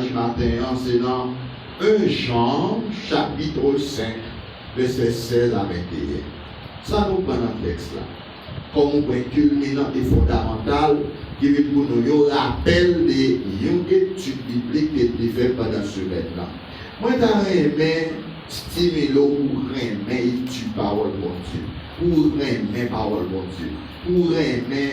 message matin, c'est dans 1 Jean, chapitre 5, verset 16 à 21. Ça nous prend dans le texte là. Comme un point culminant et fondamental qui veut pour nous rappel de une étude biblique qui est faite pendant ce semaine-là. Moi, j'ai aimé stimuler pour aimer étudier la parole de Dieu, pour aimer la parole de Dieu, pour aimer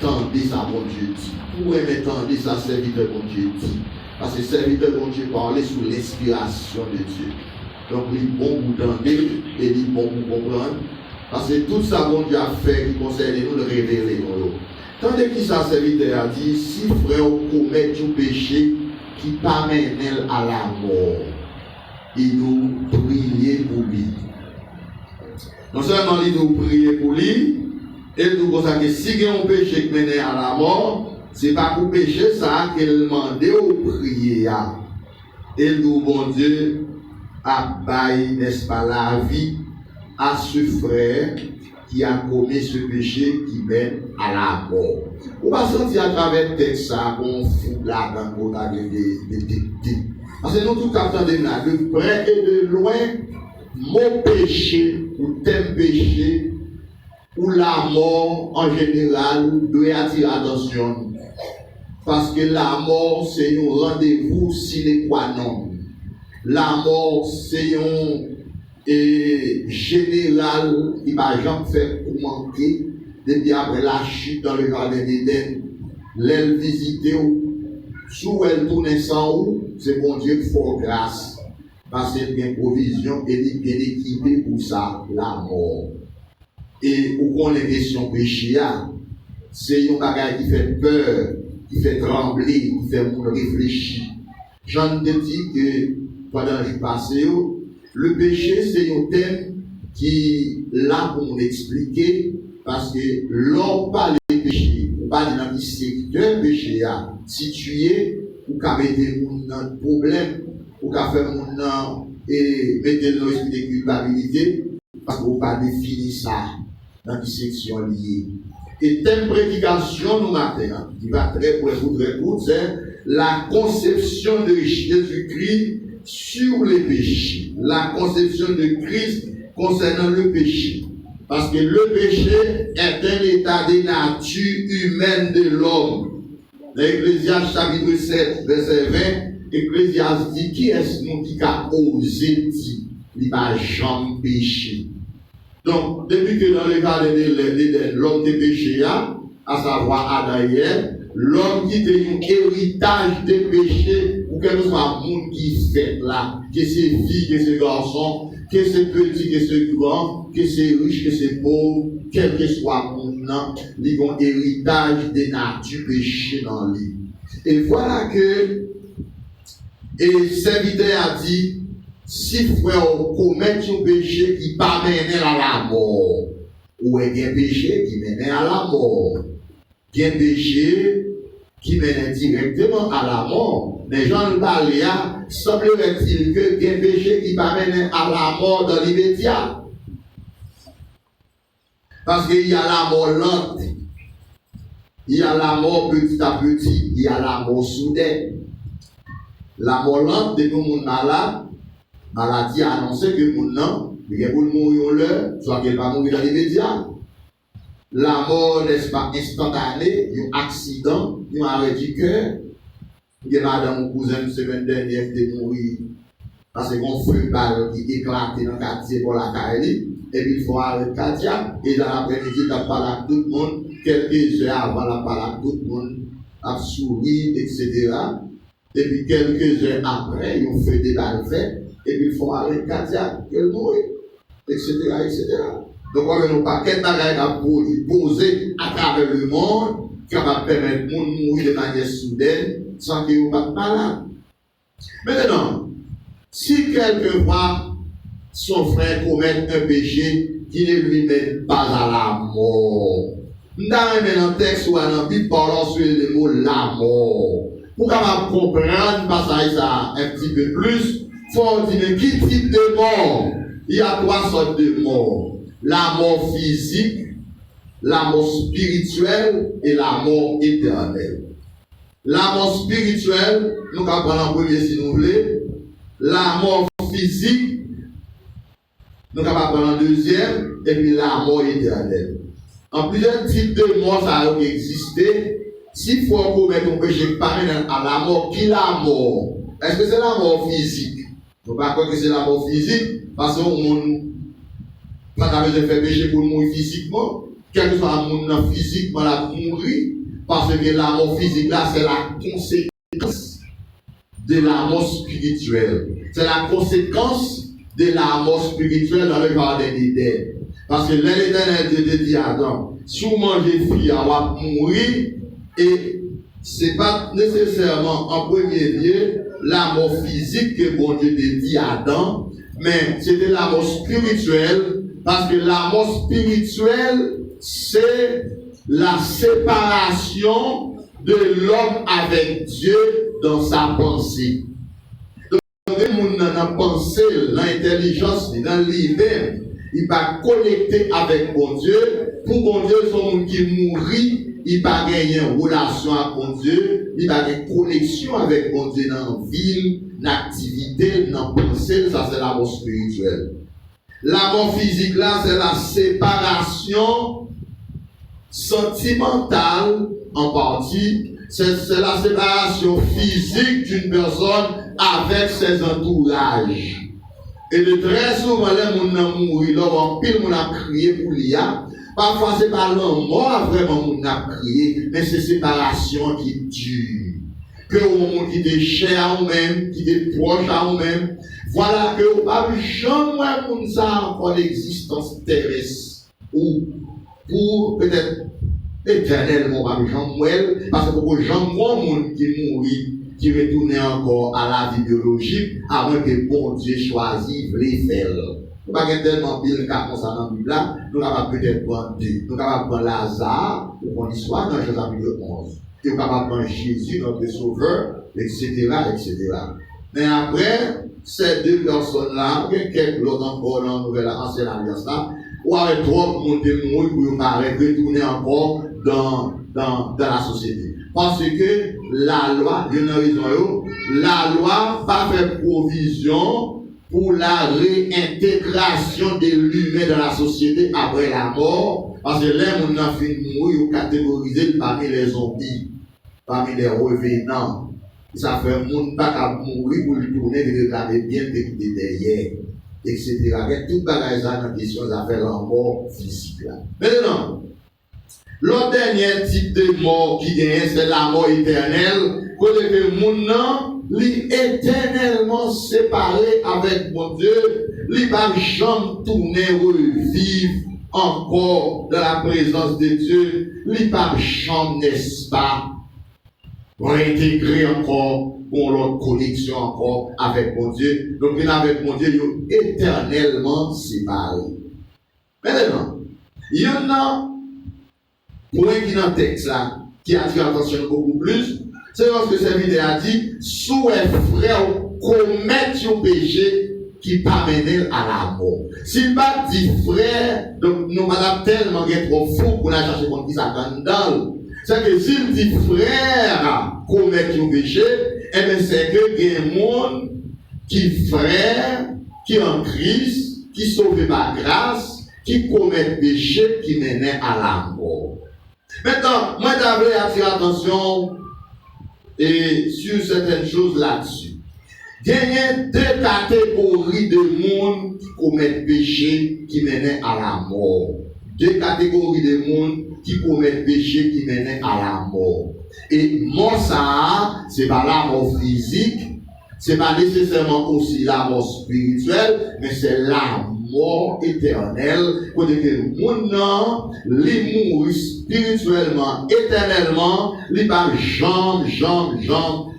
tendre sa bon Dieu dit, pour aimer tendre sa serviteur bon Dieu dit. Parce que serviteur bon Dieu parlait sous l'inspiration de Dieu. Donc, il est bon pour tendre et il est bon pour comprendre. Parce que tout ça, bon Dieu a fait qui concerne nous le révéler. Tandis que sa serviteur a dit, si frère commet tout péché qui pas mène à la mort, il nous prier pour lui. Non seulement il nous prier pour lui, et nous pensons que si il y a un péché qui mène à la mort, ce n'est pas pour péché ça qu'il demande au prier. Et nous, bon Dieu, a baillé, n'est-ce pas, la vie à ce frère qui a commis ce péché qui mène à la mort. On va sentir à travers le texte ça qu'on fout là dans le côté des parce que nous tout attendons là, de près et de loin, mon péché ou tel péché ou la mort en général doit attirer l'attention. Parce que la mort c'est un rendez-vous sine qua non. La mort c'est un général qui va jamais faire pour manquer depuis après la chute dans le jardin d'Éden. L'aile visiter sous elle tourne sans où, c'est bon Dieu qui fait grâce. Parce qu'il y a une provision et il est équipé pour ça, la mort. Et où qu'on les questions péché, c'est un bagage qui fait peur, qui fait trembler, qui fait réfléchir. J'en ai dit que pendant le jour passé, le péché, c'est un thème qui est là pour nous expliquer, parce que l'on parle de péché, on parle dans le secteur péché, situé, ou qu'à mettre un problème, ou qu'à faire un et mettre dans l'esprit de culpabilité, parce qu'on va définir ça dans une section liée. Et thème prédication, nous matin, qui va très pour c'est la conception de Jésus-Christ sur les péchés. La conception de Christ concernant le péché. Parce que le péché est un état de nature humaine de l'homme. L'Ecclésiaste chapitre 7, verset 20, Ecclésiaste dit qui est-ce qui a osé dire il va jamais pécher. Donc, depuis que dans le cas de l'homme de péché, à savoir Adam et Ève, l'homme qui a un héritage de péché, ou quel que soit le monde qui fait là, que c'est fille, que c'est garçon, que c'est petit, que c'est grand, que c'est riche, que c'est pauvre, quel que soit le monde, ils ont un héritage de nature péché dans lui. Et voilà que, et serviteur a dit, si frère commet un péché qui pas mener à la mort, ou est un péché qui mène à la mort, un péché qui mène directement à la mort. Mais Jean Baléa semblerait-il que un péché qui pas mener à la mort dans l'immédiat. Parce qu'il y a la mort lente, il y a la mort petit à petit, il y a la mort soudaine. La mort lente de tout le monde malade, maladie a annoncé que le monde il va mourir l'heure, soit qu'elle va mourir dans l'immédiat. La mort n'est pas instantanée, un accident, un arrêt du cœur. Il y a madame mon cousin une semaine dernière qui est mourir parce qu'on fait une balle qui éclate dans le quartier pour la Kaili, et puis il faut arrêter cardiaque, et dans l'après-midi, il a parlé à tout le monde, quelques heures avant, il a parlé à tout le monde, a souri, etc. Et puis quelques heures après, ils ont fait des balles faites, et puis il faut arrêter cardiaque, qu'elle mourit, etc., etc. Donc, on a un paquet de bagages à poser à travers le monde qui va permettre de mourir de manière soudaine sans qu'il n'y ait pas de malade. Maintenant, si quelquefois son frère commet un péché qui ne lui mène pas à la mort, nous avons un texte ou un Bible parlant sur le mot la mort. Pour comprendre le passage ça un petit peu plus, il faut dire qui type de mort. Il y a trois sortes de morts. La mort physique, la mort spirituelle et la mort éternelle. La mort spirituelle, nous allons prendre en premier si nous voulons. La mort physique, nous allons prendre en deuxième. Et puis la mort éternelle. En plusieurs types de morts, ça a existé. S'il faut commettre un péché pareil à la mort, qui la mort? Est-ce que c'est la mort physique? Je ne veux pas croire que c'est la mort physique, parce que on pas besoin de faire péché pour mourir physiquement. Quel que soit le monde physiquement, la mourir, parce que la mort physique là, c'est la conséquence de la mort spirituelle. C'est la conséquence de la mort spirituelle dans le jardin d'Éden. Parce que l'Éternel Dieu dit à Adam, si vous mangez fruit, on va mourir. Et ce n'est pas nécessairement en premier lieu la mort physique que bon Dieu dit à Adam, mais c'était la mort spirituelle, parce que la mort spirituelle, c'est la séparation de l'homme avec Dieu dans sa pensée. Donc, le monde dans la pensée, l'intelligence, dans lui-même, il va connecter avec bon Dieu. Pour bon Dieu, son monde qui mourit, il va gagner une relation avec bon Dieu, il va gagner une connexion avec bon Dieu dans la ville, dans l'activité, dans la pensée, ça c'est la mort spirituelle. La mort physique là, c'est la séparation sentimentale en partie, c'est la séparation physique d'une personne avec ses entourages. Et de très souvent, les gens mourent, leur pile mon a crié pour l'IA. Parfois, c'est pas l'homme mort vraiment mon a crié, mais c'est séparation qui dure. Que on qui est cher à nous-mêmes, qui est proche à nous-mêmes. Voilà que vous pas jamais comme ça encore l'existence terrestre. Ou pour peut-être éternellement, pas jamais, parce que pour jamais monde qui mourit, qui retourne encore à la vie biologique, avant que bon Dieu choisisse les faire. Nous n'avons pas tellement bien le cas comme ça dans la Bible, nous avons peut-être prendre deux. Nous avons prendre Lazare, pour qu'on y soit dans Jésus chapitre 11. Et nous avons prendre Jésus, notre Sauveur, etc., etc. Mais après, ces deux personnes-là, quelques autres encore dans la Nouvelle Ancienne Alliance, ou avec trop de monde qui mourir pour retourner encore dans la société. Parce que la loi, la loi va faire provision pour la réintégration de l'humain dans la société après la mort. Parce que là, on a fait mourir, on catégorisé parmi les zombies, parmi les revenants. Ça fait un monde pas mourir pour le tourner et réclamer bien derrière, etc. Il y a tout le bagage dans la question de la mort physique. Maintenant, le dernier type de mort qui gagne, c'est la mort éternelle. Quand le monde est éternellement séparé avec mon Dieu, il ne va jamais tourner revivre encore dans la présence de Dieu. Il ne va jamais, n'est-ce pas, réintégrer encore pour leur connexion encore avec mon Dieu. Donc, il est avec mon Dieu, il est éternellement séparé. Maintenant, il y en a point qui dans le texte là, qui attire l'attention beaucoup plus, c'est lorsque cette a dit, sous un frère commettre un péché qui pas mener à la mort. S'il pas dit frère, donc nous madame tellement trop fou pour la chercher contre qui ça dans. C'est que s'il dit frère commettre un péché, eh bien c'est que il y a un monde qui frère, qui en Christ, qui sauvé par grâce, qui commet péché qui menait à la mort. Maintenant, moi j'avais attiré l'attention sur certaines choses là-dessus. Il y a deux catégories de monde qui commettent péché qui menait à la mort. Deux catégories de monde qui commettent péché qui menait à la mort. Et mort ça, c'est pas la mort physique, c'est pas nécessairement aussi la mort spirituelle, mais c'est la mort éternelle. Pour dire que mon les mourir spirituellement, éternellement, les pas jamais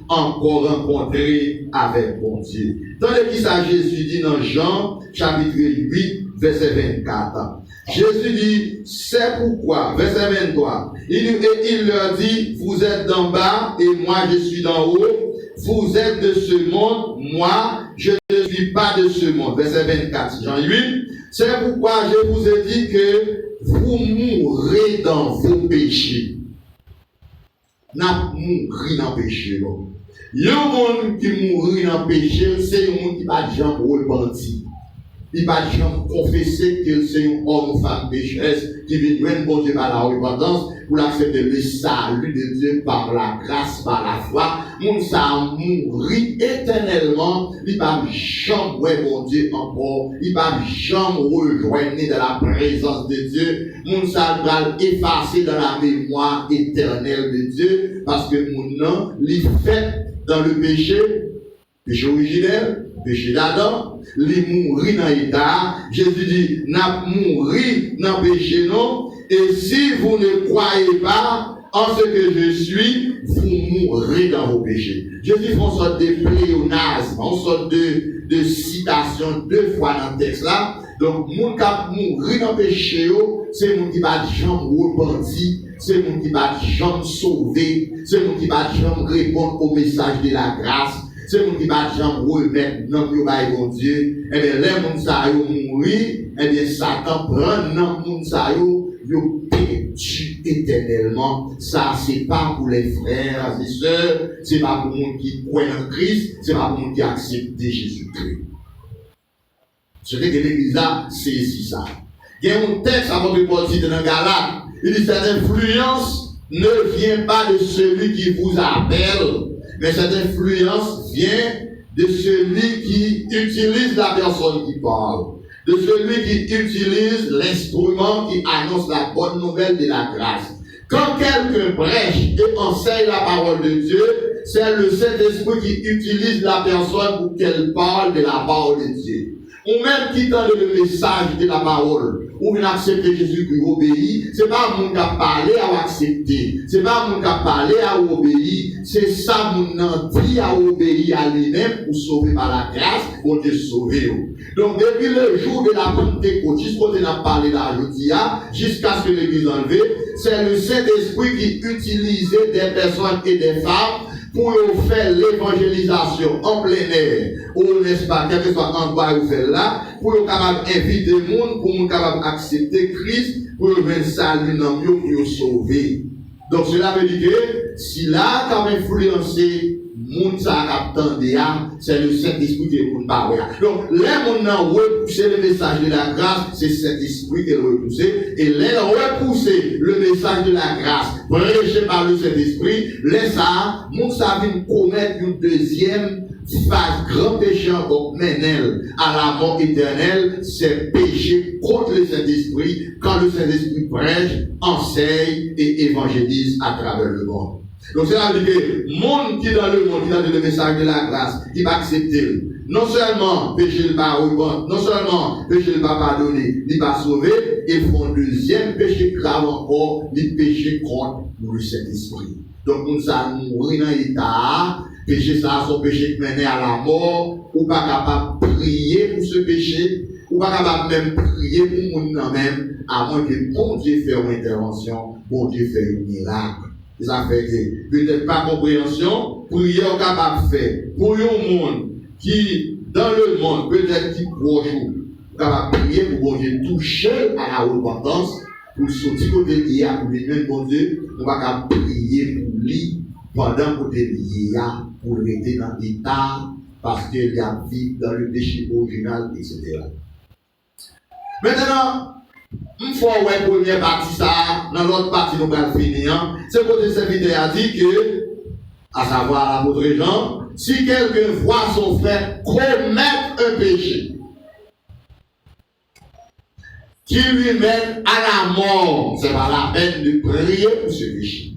encore rencontré avec mon Dieu. Tandis que ça Jésus dit dans Jean chapitre 8 verset 24. Jésus dit, c'est pourquoi, verset 23, il leur dit, vous êtes d'en bas et moi je suis d'en haut, vous êtes de ce monde, moi je ne suis pas de ce monde. Verset 24, Jean 8, c'est pourquoi je vous ai dit que vous mourrez dans vos péchés. n'a mouru dans le péché. Il y a un monde qui mouru dans le péché, c'est un monde qui n'a pas de gens pour le repenti. Il n'a pas de gens pour confesser que c'est un homme ou femme pécheresse qui vient joindre bon Dieu par la repentance pour l'accepter le salut de Dieu par la grâce, par la foi. Moun ça mourir éternellement, il va jamais bon Dieu encore, il va jamais rejoindre dans la présence de Dieu. Moun ça va effacer dans la mémoire éternelle de Dieu parce que moun nan li fait dans le péché originel, péché d'Adam, li mouri dans l'état. Jésus dit, n'a mouri dans le péché non. Et si vous ne croyez pas en ce que je suis, vous mourrez dans vos péchés. Jésus fait une sorte de pléonasme, une sorte de citation deux fois dans le texte là. Donc, moun kap mouri dans le péché, c'est moun qui va jamais repenti, c'est moun qui va jamais sauver, c'est moun qui va jamais répondre au message de la grâce. C'est moun qui va jamais remettre dans le bon Dieu. Et bien, les moun sa yo mouri, et bien, Satan prend dans moun sa yo perdu éternellement. Ça, c'est pas pour les frères et sœurs, c'est pas pour les gens qui croient en Christ, c'est pas pour les gens qui acceptent Jésus-Christ. Ce que l'Église a saisi ça. Il y a un texte avant de Paul dit dans Galate, il dit cette influence ne vient pas de celui qui vous appelle, mais cette influence vient de celui qui utilise la personne qui parle, de celui qui utilise l'instrument qui annonce la bonne nouvelle de la grâce. Quand quelqu'un prêche et enseigne la parole de Dieu, c'est le Saint-Esprit qui utilise la personne pour qu'elle parle de la parole de Dieu. Ou même qui tente le message de la parole, ou bien accepter Jésus qui obéit, c'est pas mon qui a parlé à accepter, c'est pas mon qui a parlé à obéir, c'est ça mon dit à obéir à lui-même pour sauver par la grâce, pour te sauver. Donc depuis le jour de la Pentecôte, jusqu'à ce qu'on a parlé là, jusqu'à ce que l'Église enlevée, c'est le Saint-Esprit qui utilisait des personnes et des femmes pour faire l'évangélisation en plein air, ou n'est-ce pas, quel que soit l'endroit où vous faites là, pour être capable d'inviter le monde, pour être capable d'accepter Christ, pour venir saluer dans le pour le sauver. Donc cela veut dire que si là, quand même influencé, monde ça attendait, c'est le Saint-Esprit qui est pour parler. Donc, les gens ont repoussé le message de la grâce, c'est le Saint-Esprit qui est repoussé. Et les repoussé le message de la grâce, prêché par le Saint-Esprit, les ça, monde ça vient commettre une deuxième phase, grand péché encore, menel à la mort éternelle, c'est péché contre le Saint-Esprit quand le Saint-Esprit prêche, enseigne et évangélise à travers le monde. Donc c'est là que le monde qui est dans le monde, qui a le message de la grâce, qui va accepter, non seulement péché le pas reprendre, non seulement péché le pas pardonner, il va sauver, et font deuxième péché grave encore, il péché contre le Saint-Esprit. Donc nous allons mourir dans l'état, péché ça, son péché qui mène à la mort, ou pas capable de prier pour ce péché, ou pas capable même prier pour nous même, à moins que bon Dieu fasse une intervention, bon Dieu fasse un miracle. Ça fait que peut-être pas compréhension, prière capable de faire pour un monde qui, dans le monde, peut-être qui proche, capable de prier pour bon Dieu toucher à la repentance, pour sortir côté lié, pour venir bon Dieu, on va capable prier pour lui pendant côté lié, pour rester dans l'état, parce qu'il a vécu dans le péché original, etc. Maintenant, une fois où la première partie, ça, dans l'autre partie, nous allons finir. C'est que le serviteur a dit que, à savoir l'apôtre Jean, si quelqu'un voit son frère commettre un péché qui lui mène à la mort, c'est pas la peine de prier pour ce péché.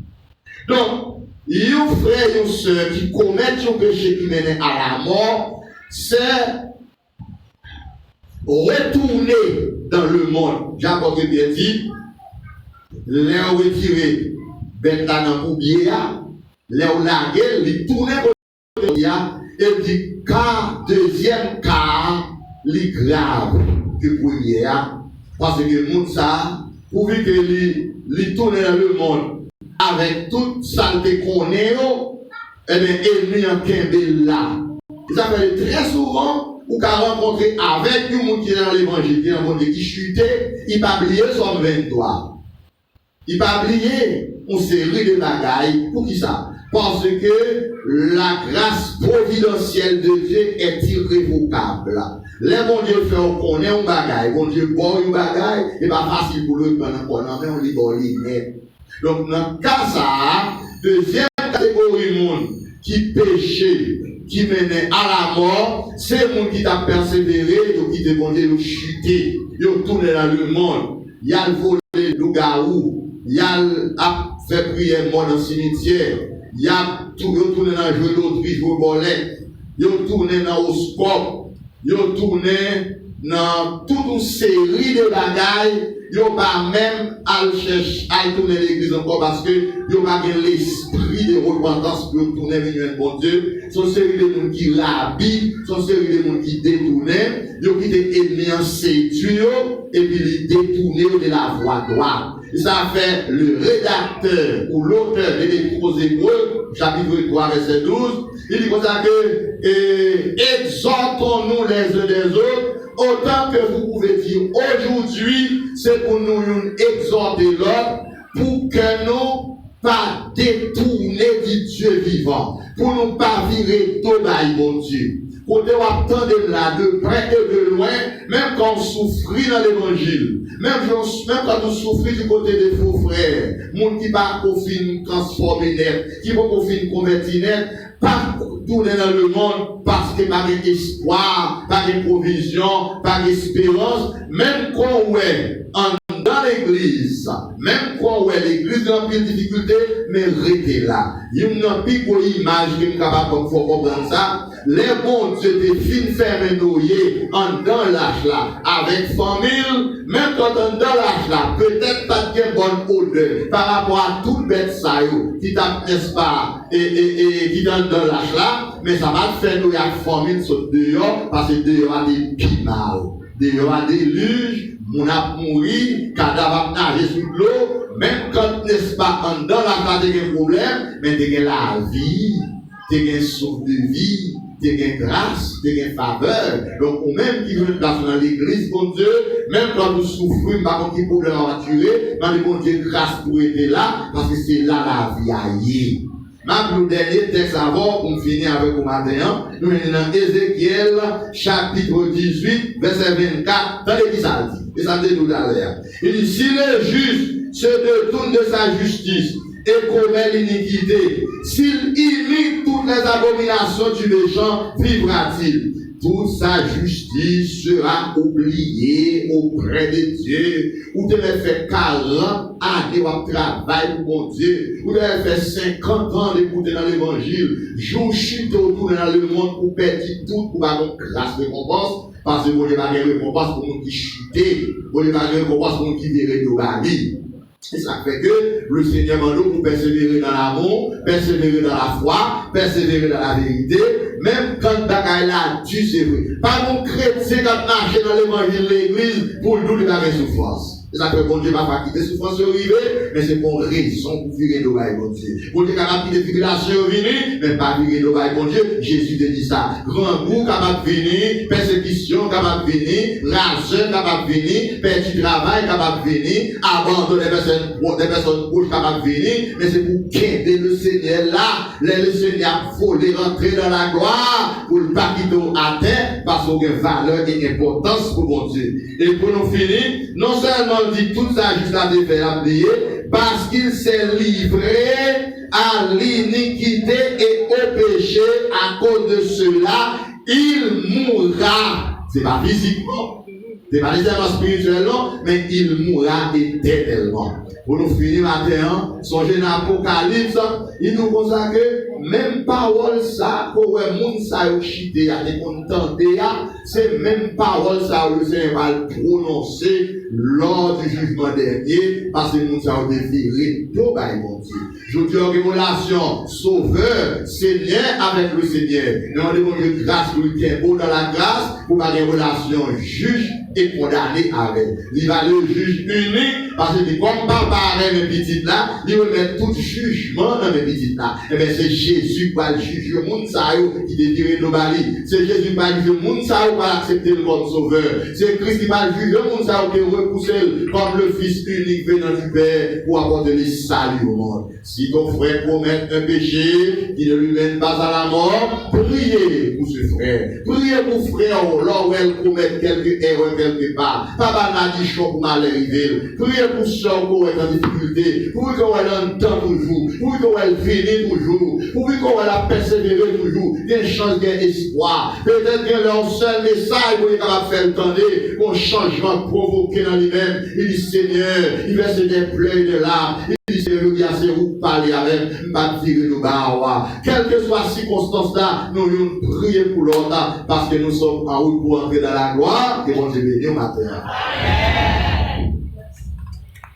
Donc, il y a un frère et une soeur qui commettent un péché qui mène à la mort, c'est retourner dans le monde. J'apporte bien dit, les retirer bête dans le poubier, les larguer, les tourner au poubier, et dit, car deuxième cas, les grave que premier, parce que le monde ça, pour que les tourner dans le monde, avec toute saleté qu'on est, et bien, ennemi en Kimbé là. Ça fait très souvent, ou qu'à rencontrer avec un monde qui est dans l'évangile, qui est dans le monde qui chutait, il n'a pas oublié son 23. Il n'a pas oublié une série de bagailles. Pour qui ça? Parce que la grâce providentielle de Dieu est irrévocable. Les bon Dieu fait qu'on connaît un bagaille, bon Dieu boit un bagaille, et pas facile pour lui pendant qu'on en met, on lui boit net. Donc, dans le cas ça, deuxième catégorie de monde qui péchait, qui menait à la mort, c'est le monde qui t'a persévéré, qui t'a demandé de chuter, de tourner dans le monde. Il y a le volé le loup-garou, il y a fait prière mort dans le cimetière, il y a tourné dans le jeu d'autriche, jouer bolette, il y a tourné dans l'oscope, il y a tourné dans toute une série de bagailles. Ils n'ont pas même à tourner l'église encore parce que ils n'ont pas l'esprit de repentance pour tourner vers un bon Dieu. Ce sont série de gens qui l'habillent, ce sont série de gens qui détournent, ils ont quitté ennemi en séduire et puis ils détournent de la voie droite. Et ça fait le rédacteur ou l'auteur des Épîtres aux Hébreux, chapitre 3, verset 12, il dit comme ça que exhortons-nous les uns des autres. Autant que vous pouvez dire aujourd'hui, c'est pour nous exhorter l'autre, pour que nous pas détourner du Dieu vivant, pour nous pas virer tout bail, mon Dieu. Pour nous attendre là, de près et de loin, même quand on souffre dans l'évangile, même quand on souffre du côté des faux frères, monde qui pas confine transformer net, qui pas confine convertir net, pas tourner dans le monde parce qu'il n'y a pas d'espoir, pas de provision, pas d'espérance, même quand on est dans l'église, même quand on est l'église dans une difficulté, mais restez là. Il y a une petite image qui est capable de comprendre ça. Les bons Dieu te fin fermer noyer en dans l'âge là, avec famille, même quand on dans l'âge là, peut-être pas de bonne odeur par rapport à toute bête ça qui t'a, n'est-ce pas, et qui dans l'âge là, mais ça va te faire nous la famille sur dehors, parce que dehors a des pinal, dehors a des luges, mon a mouru, cadavre nager sous l'eau, même quand, n'est-ce pas, en dans l'âge là, t'as un problème, mais t'as la vie, t'as un souffle de vie, t'as une grâce, t'as une faveur. Donc, ou même qui veut place dans l'église, bon Dieu, même quand nous souffrons, par contre, il problème à tuer, mais bon Dieu, grâce pour être là, parce que c'est là la vie aillée. Maintenant, le dernier texte avant, pour finir avec le matin, nous sommes dans Ézéchiel, chapitre 18, verset 24, dans l'église ça dit, et ça dit tout à l'heure. Il dit, si le juste se détourne de sa justice, et commet l'iniquité, s'il imite toutes les abominations du méchant, vivra-t-il? Toute sa justice sera oubliée auprès de Dieu. Ou devez faire 40 années de travail pour mon Dieu. Ou devez faire 50 ans d'écouter dans l'évangile. Jour chute autour dans le monde pour perdre tout, pour avoir une grâce de récompense. Parce que vous n'avez pas de récompense pour nous qui chutent. Vous n'avez pas de récompense pour nous qui verrez nos baguilles. Et ça fait que le Seigneur m'a dit pour persévérer dans l'amour, persévérer dans la foi, persévérer dans la vérité, même quand bagaille là, tu sais vrai. Pas mon chrétien qui marche dans l'évangile de l'église pour nous de la souffrance. Et ça fait bon Dieu m'a pas quitter souffrance arrivée, mais c'est pour raison pour virer nos bails, bon Dieu. Bon Dieu capable de tribulation venir, mais pas virer nos bails, bon Dieu. Jésus te dit ça. Grand goût capable de venir, persécution capable de venir, rageur capable de venir, perte du travail capable de venir, abandon des personnes proches capable de venir, mais c'est pour qu'aider le Seigneur là, le Seigneur voler rentrer dans la gloire, pour ne pas quitter à terre, parce qu'il y a une valeur et une importance pour mon Dieu. Et pour nous finir, non seulement on dit tout ça juste à défaire oublier, parce qu'il s'est livré à l'iniquité et au péché, à cause de cela, il mourra. C'est pas physiquement, c'est pas nécessairement spirituellement, mais il mourra éternellement. Pour nous finir matin, songez dans l'Apocalypse, il nous consacre que même parole ça, pour le monde ça a chité, a des contentés, c'est même parole ça, le Seigneur va le prononcer lors du jugement dernier, parce que nous avons défilé tout par mon Dieu. Je dis en relation sauveur, Seigneur avec le Seigneur. Nous avons demandé grâce pour le bien beau dans la grâce, pour avoir une relation juge et condamné avec. Il va le juge unique parce que comme papa a mes petites là, il va mettre tout jugement dans mes petites là. Et bien c'est Jésus qui va le juger le monde qui détire nos balis. C'est Jésus qui va juger le monde qui va accepter le comme sauveur. C'est Christ qui va juger le monde qui va repousser comme le Fils unique venant du Père pour apporter le salut au monde. Si ton frère commet un péché qui ne lui mène pas à la mort, priez pour ce frère. Priez pour frère lors où elle commet quelque erreur quelque part. Papa n'a dit chaud pour mal arriver. Priez pour soeur qui est en difficulté. Pour qu'elle entend toujours. Pour qu'elle finisse toujours. Pour qu'elle a persévéré toujours. Il y a une chance, il y a espoir. Peut-être que leur seul message pour qu'il faire entendre un changement provoqué dans lui-même. Il dit Seigneur, il verse des pleurs et des larmes. Il dit Seigneur, il y a ces vous parler avec, pas tirer nous bas. Quelle que soit la circonstance là, nous devons prier pour l'autre parce que nous sommes en route pour entrer dans la gloire et on se bénit au matin.